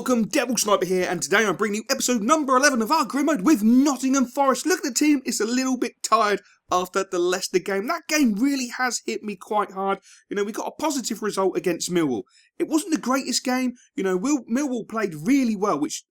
welcome, Devil Sniper here, and today I'm bringing you episode number 11 of our grid mode with Nottingham Forest. Look at the team, it's a little bit tired after the Leicester game. That game really has hit me quite hard. You know, we got a positive result against Millwall. It wasn't the greatest game. You know, Millwall played really well, which,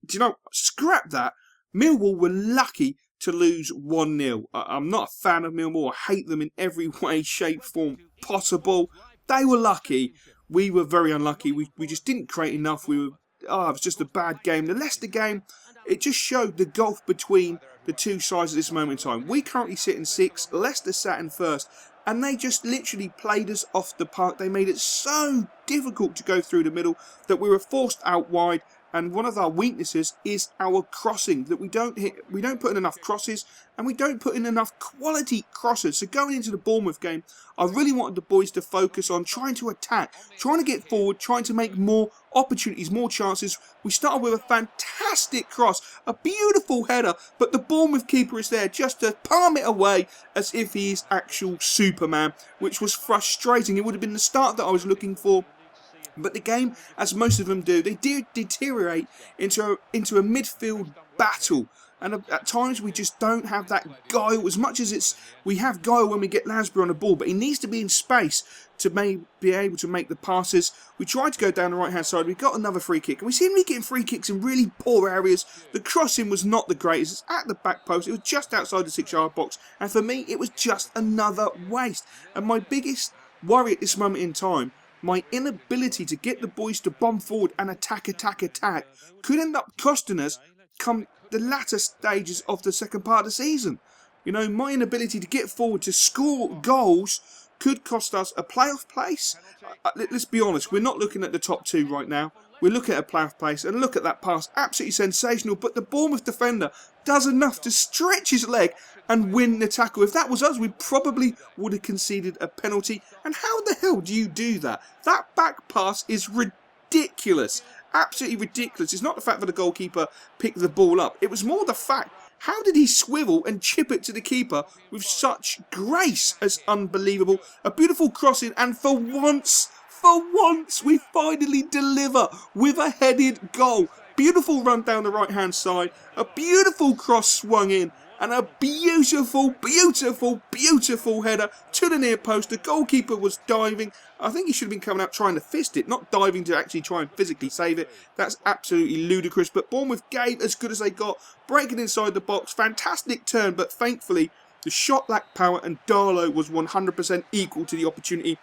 do you know, scrap that. Millwall were lucky to lose 1-0. I'm not a fan of Millwall. I hate them in every way, shape, form possible. They were lucky. We were very unlucky. We just didn't create enough. It was just a bad game. The Leicester game, it just showed the gulf between the two sides at this moment in time. We currently sit in 6th. Leicester sat in 1st. And they just literally played us off the park. They made it so difficult to go through the middle that we were forced out wide. And one of our weaknesses is our crossing, that we don't put in enough crosses, and we don't put in enough quality crosses. So going into the Bournemouth game, I really wanted the boys to focus on trying to attack, trying to get forward, trying to make more opportunities, more chances. We started with a fantastic cross, a beautiful header, but the Bournemouth keeper is there just to palm it away as if he is actual Superman, which was frustrating. It would have been the start that I was looking for. But the game, as most of them do, they do deteriorate into a midfield battle. And at times we just don't have that guile. As much as we have guile when we get Lansbury on the ball, but he needs to be in space to be able to make the passes. We tried to go down the right-hand side. We got another free kick. And we seem to be getting free kicks in really poor areas. The crossing was not the greatest. It's at the back post. It was just outside the 6-yard box. And for me, it was just another waste. And my biggest worry at this moment in time, my inability to get the boys to bomb forward and attack could end up costing us come the latter stages of the second part of the season. You know, my inability to get forward to score goals could cost us a playoff place. Let's be honest, we're not looking at the top 2 right now. We're looking at a playoff place, and look at that pass, absolutely sensational, but the Bournemouth defender does enough to stretch his leg and win the tackle. If that was us, we probably would have conceded a penalty. And how the hell do you do that? That back pass is ridiculous. Absolutely ridiculous. It's not the fact that the goalkeeper picked the ball up. It was more the fact, how did he swivel and chip it to the keeper with such grace? As unbelievable. A beautiful crossing, and for once, we finally deliver with a headed goal. Beautiful run down the right-hand side. A beautiful cross swung in. And a beautiful header to the near post. The goalkeeper was diving. I think he should have been coming out trying to fist it, not diving to actually try and physically save it. That's absolutely ludicrous. But Bournemouth gave as good as they got, breaking inside the box. Fantastic turn, but thankfully the shot lacked power and Darlow was 100% equal to the opportunity.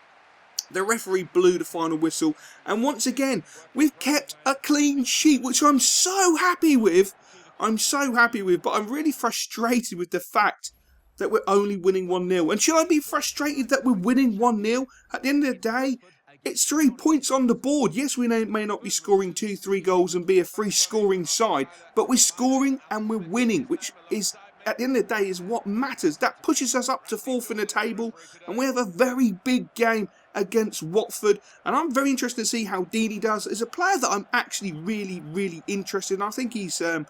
The referee blew the final whistle, and once again we've kept a clean sheet, which I'm so happy with. But I'm really frustrated with the fact that we're only winning 1-0. And should I be frustrated that we're winning 1-0? At the end of the day, it's 3 points on the board. Yes, we may not be scoring 2-3 goals and be a free scoring side, but we're scoring and we're winning, which is, at the end of the day, is what matters. That pushes us up to 4th in the table, and we have a very big game against Watford, and I'm very interested to see how Deeney does. As a player that I'm actually really interested in. I think he's a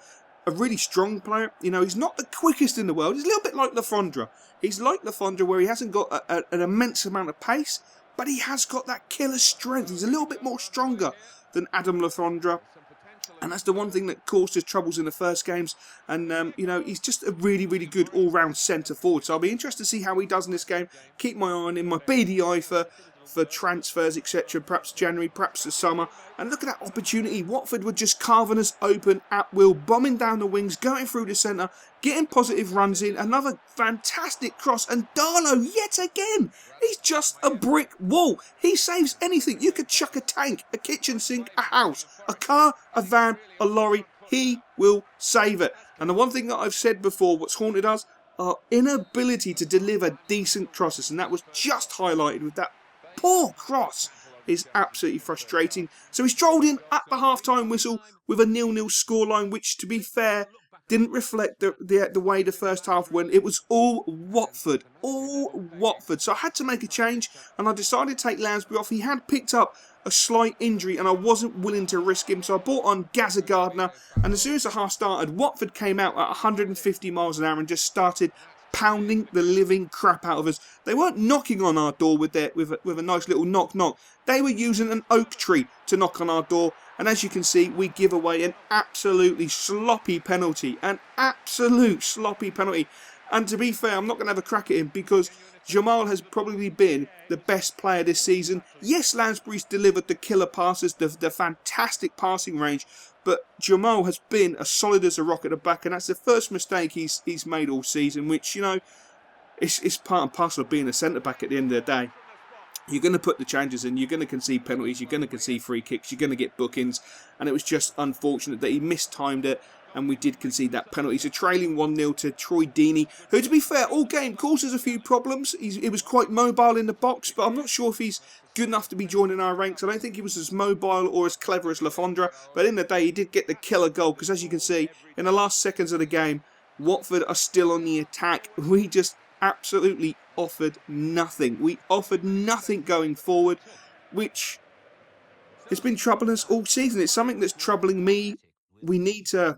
really strong player. You know, he's not the quickest in the world. He's a little bit like Lafondra. He's like Lafondra, where he hasn't got an immense amount of pace, but he has got that killer strength. He's a little bit more stronger than Adam Lafondra. And that's the one thing that caused us troubles in the first games. And, you know, he's just a really good all-round centre forward. So I'll be interested to see how he does in this game. Keep my eye on him, my beady eye for transfers, etc. Perhaps January, perhaps the summer. And look at that opportunity. Watford were just carving us open at will, bombing down the wings, going through the centre, getting positive runs in. Another fantastic cross. And Darlow, yet again, he's just a brick wall. He saves anything. You could chuck a tank, a kitchen sink, a house, a car, a van, a lorry. He will save it. And the one thing that I've said before, what's haunted us, our inability to deliver decent crosses. And that was just highlighted with that poor cross. Is absolutely frustrating. So he strolled in at the half-time whistle with a 0-0 scoreline, which, to be fair, didn't reflect the way the first half went. It was all Watford. So I had to make a change, and I decided to take Lansbury off. He had picked up a slight injury, and I wasn't willing to risk him, so I brought on Gazza Gardner. And as soon as the half started, Watford came out at 150 miles an hour and just started pounding the living crap out of us. They weren't knocking on our door with a nice little knock. They were using an oak tree to knock on our door, And as you can see, we give away an absolutely sloppy penalty. An absolute sloppy penalty. And to be fair, I'm not going to have a crack at him because Jamal has probably been the best player this season. Yes, Lansbury's delivered the killer passes, the fantastic passing range, but Jamal has been as solid as a rock at the back, and that's the first mistake he's made all season, which, you know, it's part and parcel of being a centre-back at the end of the day. You're going to put the changes in, you're going to concede penalties, you're going to concede free kicks, you're going to get bookings, and it was just unfortunate that he mistimed it, and we did concede that penalty. So trailing 1-0 to Troy Deeney, who, to be fair, all game causes a few problems. He was quite mobile in the box, but I'm not sure if he's good enough to be joining our ranks. I don't think he was as mobile or as clever as Lafondra, but in the day he did get the killer goal, because as you can see, in the last seconds of the game, Watford are still on the attack. We just absolutely offered nothing. We offered nothing going forward, which has been troubling us all season. It's something that's troubling me. We need to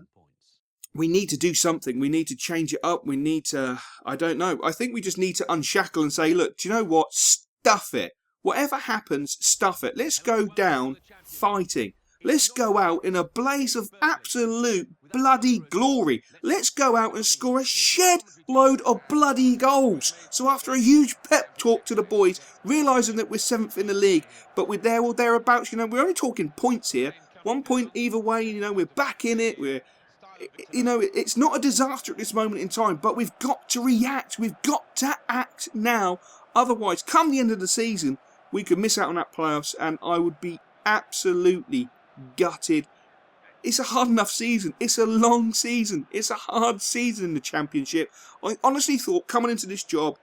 do something. We need to change it up. We need to, I don't know. I think we just need to unshackle and say, look, do you know what? Stuff it. Whatever happens, stuff it. Let's go down fighting. Let's go out in a blaze of absolute bloody glory. Let's go out and score a shed load of bloody goals. So after a huge pep talk to the boys, realising that we're 7th in the league, but we're there or thereabouts, you know, we're only talking points here. 1 point either way, you know, we're back in it. You know, it's not a disaster at this moment in time, but we've got to react. We've got to act now. Otherwise, come the end of the season, we could miss out on that playoffs, and I would be absolutely gutted. It's a hard enough season. It's a long season. It's a hard season in the Championship. I honestly thought coming into this job,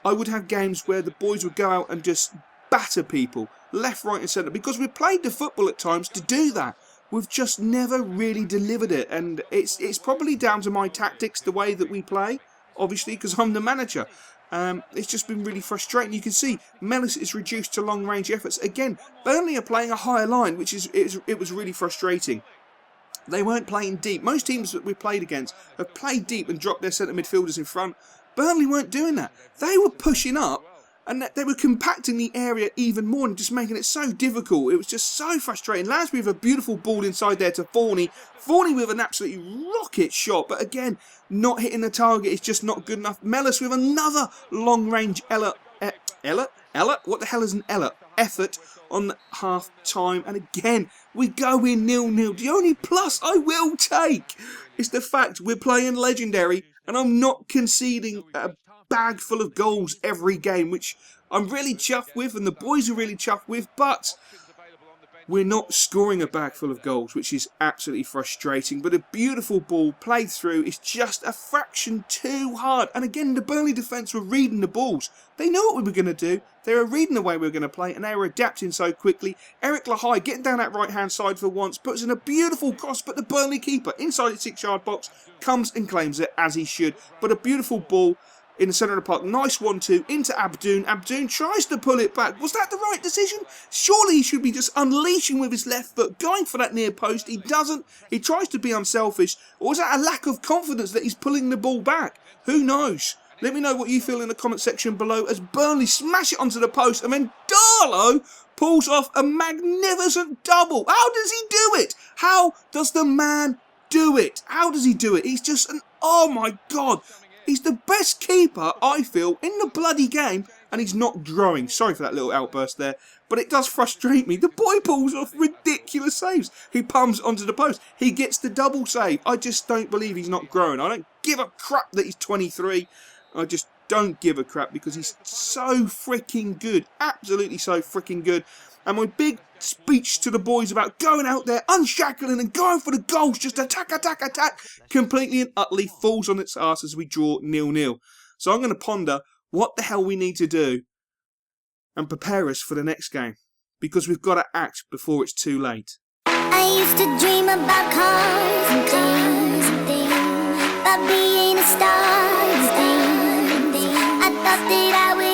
I would have games where the boys would go out and just batter people, left, right and centre, because we've played the football at times to do that. We've just never really delivered it, and it's probably down to my tactics, the way that we play, obviously, because I'm the manager. It's just been really frustrating. You can see Melis is reduced to long-range efforts. Again, Burnley are playing a higher line, which it was really frustrating. They weren't playing deep. Most teams that we've played against have played deep and dropped their centre midfielders in front. Burnley weren't doing that. They were pushing up, and they were compacting the area even more and just making it so difficult. It was just so frustrating. Lansbury with a beautiful ball inside there to Forney. Forney with an absolutely rocket shot, but again, not hitting the target. It's just not good enough. Melis with another long-range What the hell is an effort on half-time. And again, we go in 0-0. The only plus I will take is the fact we're playing Legendary, and I'm not conceding a bag full of goals every game, which I'm really chuffed with, and the boys are really chuffed with, but we're not scoring a bag full of goals, which is absolutely frustrating. But a beautiful ball played through is just a fraction too hard. And again, the Burnley defence were reading the balls. They knew what we were going to do. They were reading the way we were going to play, and they were adapting so quickly. Eric Lahai getting down that right-hand side for once, puts in a beautiful cross, but the Burnley keeper inside the 6-yard box comes and claims it, as he should. But a beautiful ball in the centre of the park. Nice 1-2 into Abdoun. Abdoun tries to pull it back. Was that the right decision? Surely he should be just unleashing with his left foot, going for that near post. He doesn't. He tries to be unselfish. Or is that a lack of confidence that he's pulling the ball back? Who knows? Let me know what you feel in the comment section below as Burnley smash it onto the post, and then Darlow pulls off a magnificent double. How does he do it? How does the man do it? How does he do it? He's just an... Oh my God. He's the best keeper, I feel, in the bloody game, and he's not drawing. Sorry for that little outburst there, but it does frustrate me. The boy pulls off ridiculous saves. He pumps onto the post. He gets the double save. I just don't believe he's not growing. I don't give a crap that he's 23. I just don't give a crap because he's so freaking good. Absolutely so freaking good. And my big speech to the boys about going out there, unshackling and going for the goals, just attack, attack, attack, completely and utterly falls on its arse as we draw 0-0. So I'm going to ponder what the hell we need to do and prepare us for the next game, because we've got to act before it's too late. I used to dream about cars and things, about being a star and things. I thought that I would